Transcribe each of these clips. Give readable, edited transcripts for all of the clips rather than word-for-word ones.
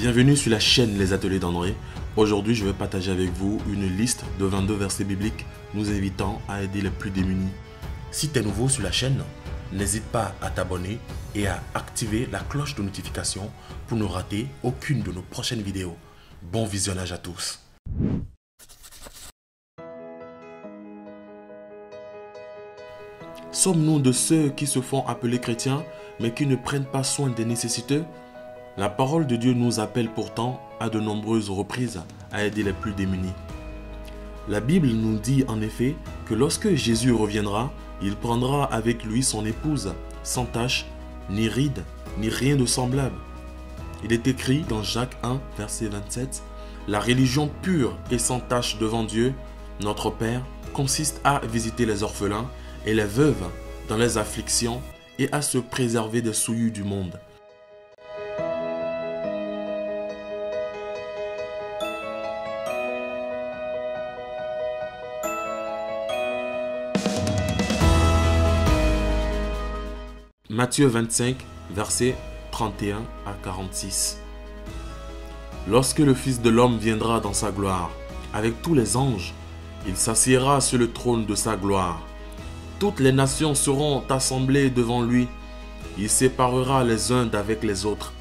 Bienvenue sur la chaîne Les Ateliers d'André. Aujourd'hui, je vais partager avec vous une liste de 22 versets bibliques nous invitant à aider les plus démunis. Si tu es nouveau sur la chaîne, n'hésite pas à t'abonner et à activer la cloche de notification pour ne rater aucune de nos prochaines vidéos. Bon visionnage à tous. Sommes-nous de ceux qui se font appeler chrétiens, mais qui ne prennent pas soin des nécessiteux? La parole de Dieu nous appelle pourtant à de nombreuses reprises à aider les plus démunis. La Bible nous dit en effet que lorsque Jésus reviendra, il prendra avec lui son épouse, sans tache, ni ride, ni rien de semblable. Il est écrit dans Jacques 1, verset 27, « La religion pure et sans tache devant Dieu, notre Père, consiste à visiter les orphelins et les veuves dans les afflictions et à se préserver des souillures du monde. » Matthieu 25, versets 31 à 46. Lorsque le Fils de l'homme viendra dans sa gloire, avec tous les anges, il s'assiera sur le trône de sa gloire. Toutes les nations seront assemblées devant lui. Il séparera les uns d'avec les autres,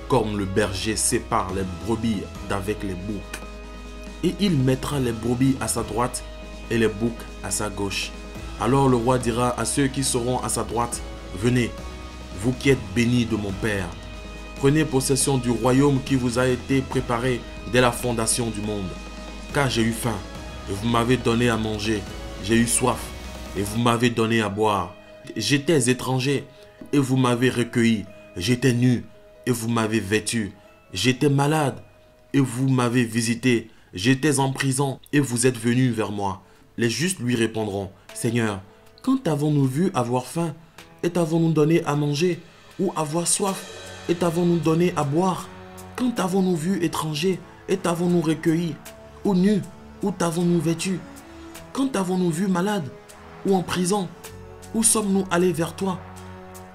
comme le berger sépare les brebis d'avec les boucs. Et il mettra les brebis à sa droite et les boucs à sa gauche. Alors le roi dira à ceux qui seront à sa droite, « Venez, vous qui êtes bénis de mon Père, prenez possession du royaume qui vous a été préparé dès la fondation du monde. Car j'ai eu faim, et vous m'avez donné à manger. J'ai eu soif, et vous m'avez donné à boire. J'étais étranger, et vous m'avez recueilli. J'étais nu, et vous m'avez vêtu. J'étais malade, et vous m'avez visité. J'étais en prison, et vous êtes venus vers moi. » Les justes lui répondront, « Seigneur, quand avons-nous vu avoir faim, et t'avons-nous donné à manger, ou avoir soif, et t'avons-nous donné à boire? Quand avons-nous vu étranger, et t'avons-nous recueilli, ou nu, ou t'avons-nous vêtu? Quand avons-nous vu malade, ou en prison, où sommes-nous allés vers toi? »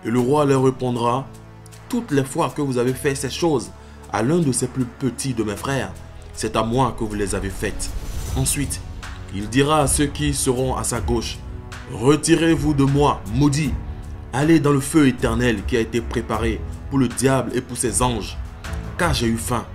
Et le roi leur répondra, « Toutes les fois que vous avez fait ces choses à l'un de ces plus petits de mes frères, c'est à moi que vous les avez faites. » Ensuite, il dira à ceux qui seront à sa gauche, « Retirez-vous de moi, maudits, allez dans le feu éternel qui a été préparé pour le diable et pour ses anges. Car j'ai eu faim,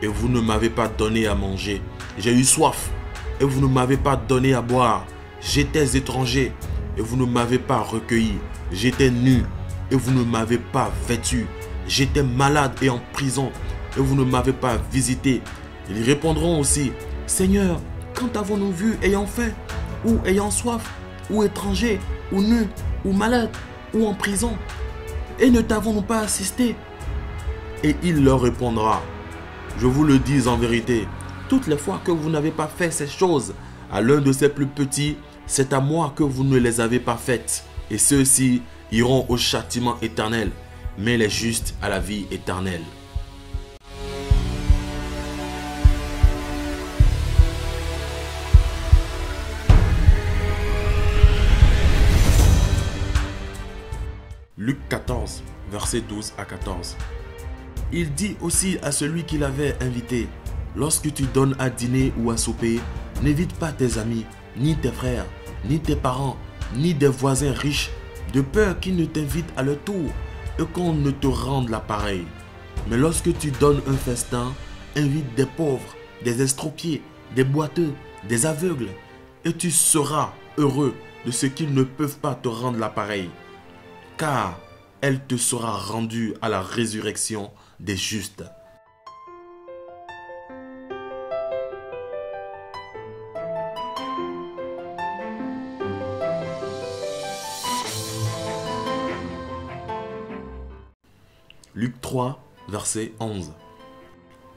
et vous ne m'avez pas donné à manger. J'ai eu soif, et vous ne m'avez pas donné à boire. J'étais étranger, et vous ne m'avez pas recueilli. J'étais nu, et vous ne m'avez pas vêtu. J'étais malade et en prison, et vous ne m'avez pas visité. » Ils répondront aussi, « Seigneur, quand avons-nous vu ayant faim, ou ayant soif, ou étranger, ou nu, ou malade, ou en prison, et ne t'avons-nous pas assisté? » Et il leur répondra, « Je vous le dis en vérité, toutes les fois que vous n'avez pas fait ces choses à l'un de ces plus petits, c'est à moi que vous ne les avez pas faites. Et ceux-ci iront au châtiment éternel, mais les justes à la vie éternelle. » Luc 14, versets 12 à 14. Il dit aussi à celui qui l'avait invité, « Lorsque tu donnes à dîner ou à souper, n'invite pas tes amis, ni tes frères, ni tes parents, ni des voisins riches, de peur qu'ils ne t'invitent à leur tour et qu'on ne te rende l'appareil. Mais lorsque tu donnes un festin, invite des pauvres, des estropiés, des boiteux, des aveugles, et tu seras heureux de ce qu'ils ne peuvent pas te rendre l'appareil. Car elle te sera rendue à la résurrection des justes. » Luc 3, verset 11.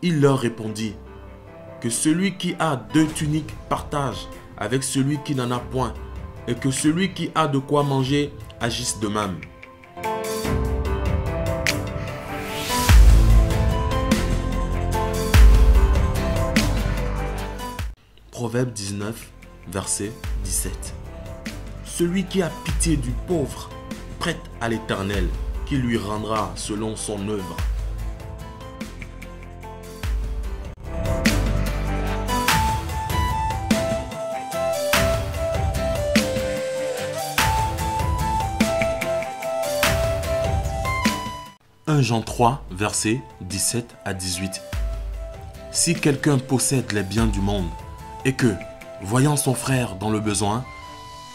Il leur répondit, « Que celui qui a 2 tuniques partage avec celui qui n'en a point, et que celui qui a de quoi manger agisse de même. » Proverbe 19, verset 17. Celui qui a pitié du pauvre prête à l'Éternel, qui lui rendra selon son œuvre. 1 Jean 3, versets 17 à 18. Si quelqu'un possède les biens du monde et que, voyant son frère dans le besoin,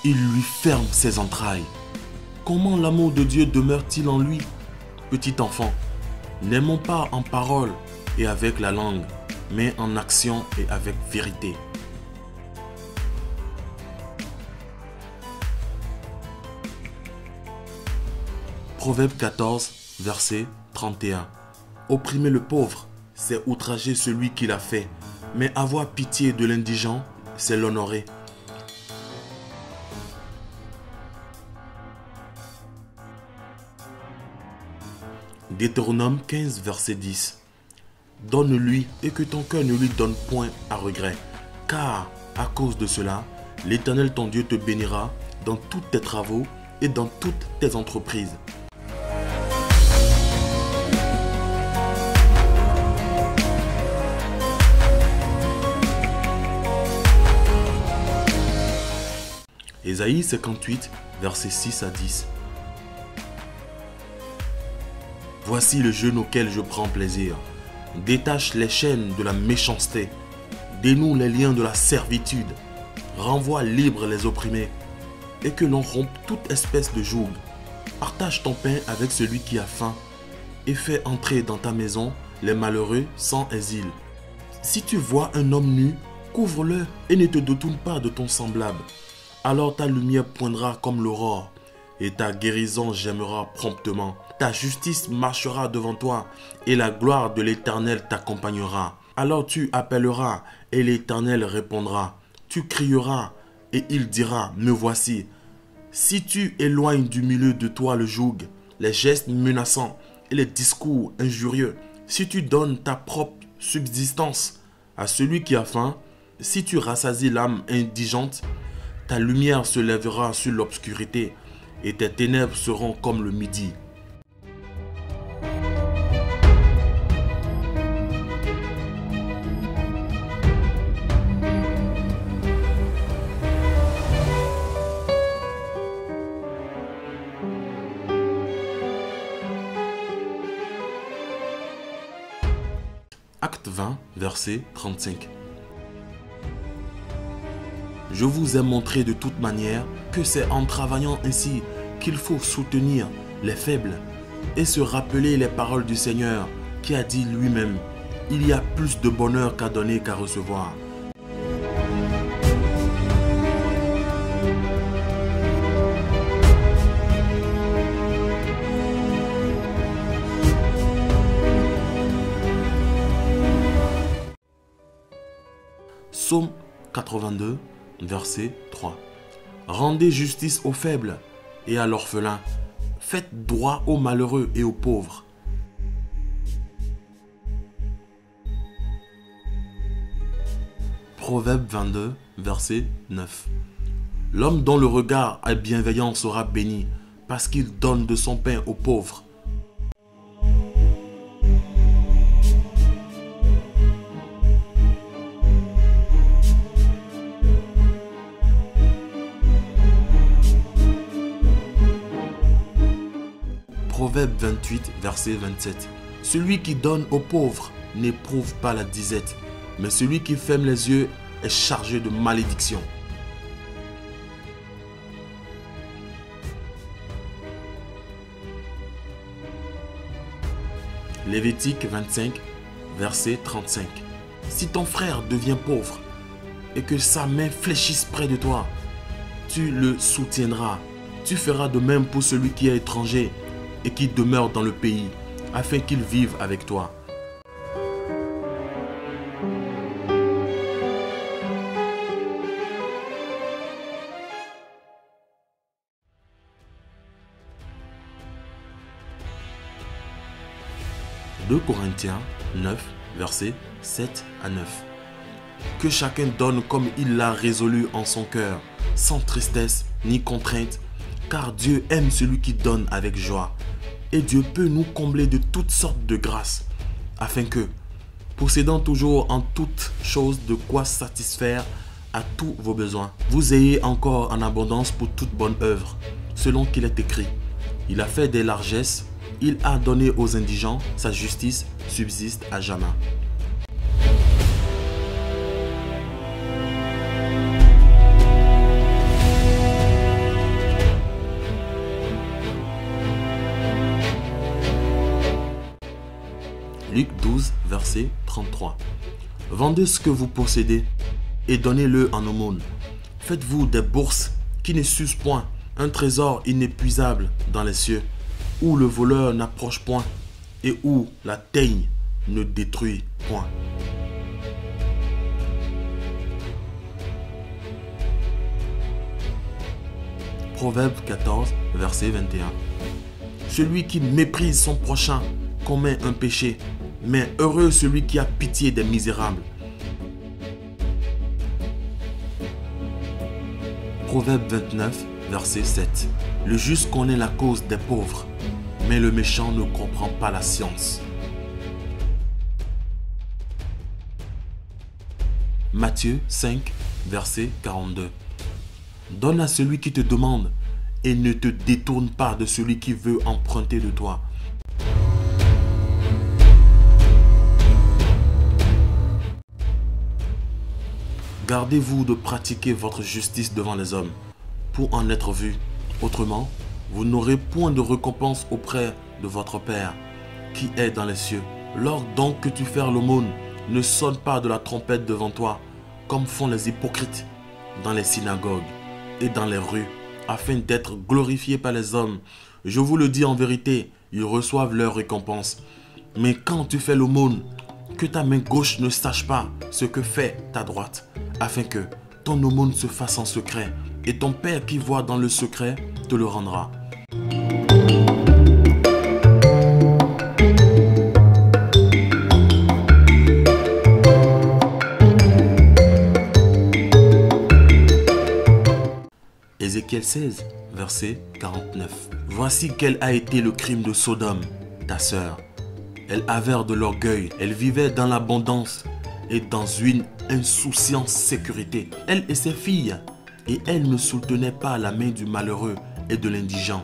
il lui ferme ses entrailles, comment l'amour de Dieu demeure-t-il en lui? Petit enfant, n'aimons pas en parole et avec la langue, mais en action et avec vérité. Proverbe 14, verset 31. Opprimer le pauvre, c'est outrager celui qui l'a fait, mais avoir pitié de l'indigent, c'est l'honorer. Deutéronome 15, verset 10. Donne-lui et que ton cœur ne lui donne point à regret, car à cause de cela, l'Éternel ton Dieu te bénira dans tous tes travaux et dans toutes tes entreprises. Ésaïe 58, versets 6 à 10. Voici le jeûne auquel je prends plaisir. Détache les chaînes de la méchanceté. Dénoue les liens de la servitude. Renvoie libres les opprimés. Et que l'on rompe toute espèce de joug. Partage ton pain avec celui qui a faim. Et fais entrer dans ta maison les malheureux sans asile. Si tu vois un homme nu, couvre-le et ne te détourne pas de ton semblable. Alors ta lumière poindra comme l'aurore, et ta guérison germera promptement. Ta justice marchera devant toi, et la gloire de l'Éternel t'accompagnera. Alors tu appelleras, et l'Éternel répondra. Tu crieras, et il dira, me voici. Si tu éloignes du milieu de toi le joug, les gestes menaçants et les discours injurieux, si tu donnes ta propre subsistance à celui qui a faim, si tu rassasies l'âme indigente, ta lumière se lèvera sur l'obscurité et tes ténèbres seront comme le midi. Acte 20, verset 35. Je vous ai montré de toute manière que c'est en travaillant ainsi qu'il faut soutenir les faibles et se rappeler les paroles du Seigneur qui a dit lui-même, il y a plus de bonheur qu'à donner qu'à recevoir. Psaume 82, verset 3. Rendez justice aux faibles et à l'orphelin. Faites droit aux malheureux et aux pauvres. Proverbe 22, verset 9. L'homme dont le regard est bienveillant sera béni, parce qu'il donne de son pain aux pauvres. Proverbe 28, verset 27. Celui qui donne aux pauvres n'éprouve pas la disette, mais celui qui ferme les yeux est chargé de malédiction. Lévitique 25, verset 35. Si ton frère devient pauvre et que sa main fléchisse près de toi, tu le soutiendras. Tu feras de même pour celui qui est étranger et qui demeure dans le pays, afin qu'il vive avec toi. « 2 Corinthiens 9, versets 7 à 9. Que chacun donne comme il l'a résolu en son cœur, sans tristesse ni contrainte, car Dieu aime celui qui donne avec joie. Et Dieu peut nous combler de toutes sortes de grâces, afin que, possédant toujours en toutes choses de quoi satisfaire à tous vos besoins, vous ayez encore en abondance pour toute bonne œuvre, selon qu'il est écrit. Il a fait des largesses il a donné aux indigents, sa justice subsiste à jamais. Luc 12, verset 33. Vendez ce que vous possédez et donnez-le en aumône. Faites-vous des bourses qui ne s'usent point, un trésor inépuisable dans les cieux, où le voleur n'approche point et où la teigne ne détruit point. Proverbe 14, verset 21. Celui qui méprise son prochain commet un péché, mais heureux celui qui a pitié des misérables. Proverbe 29, verset 7. Le juste connaît la cause des pauvres, mais le méchant ne comprend pas la science. Matthieu 5, verset 42. Donne à celui qui te demande et ne te détourne pas de celui qui veut emprunter de toi. Gardez-vous de pratiquer votre justice devant les hommes, pour en être vu. Autrement, vous n'aurez point de récompense auprès de votre Père, qui est dans les cieux. Lors donc que tu fais l'aumône, ne sonne pas de la trompette devant toi, comme font les hypocrites dans les synagogues et dans les rues, afin d'être glorifiés par les hommes. Je vous le dis en vérité, ils reçoivent leur récompense. Mais quand tu fais l'aumône, que ta main gauche ne sache pas ce que fait ta droite, afin que ton aumône se fasse en secret, et ton Père qui voit dans le secret te le rendra. Ézéchiel 16, verset 49. Voici quel a été le crime de Sodome, ta sœur. Elle avait de l'orgueil, elle vivait dans l'abondance et dans une insouciante sécurité. Elle et ses filles, et elle ne soutenait pas la main du malheureux et de l'indigent.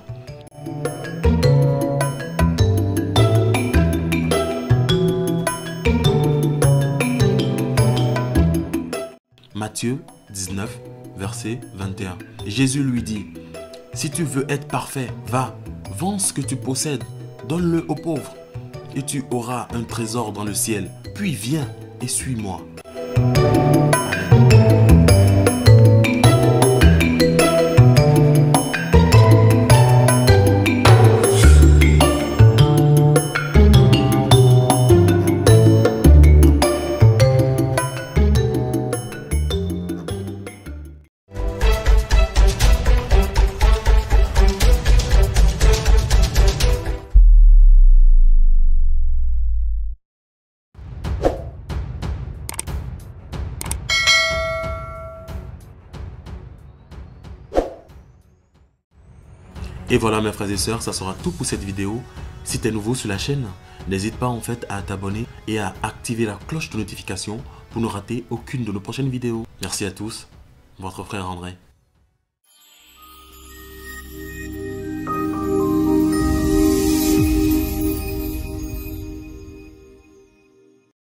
Matthieu 19, verset 21. Jésus lui dit, si tu veux être parfait, va, vends ce que tu possèdes, donne-le aux pauvres, et tu auras un trésor dans le ciel. Puis viens et suis-moi. Et voilà mes frères et sœurs, ça sera tout pour cette vidéo. Si tu es nouveau sur la chaîne, n'hésite pas en fait à t'abonner et à activer la cloche de notification pour ne rater aucune de nos prochaines vidéos. Merci à tous, votre frère André.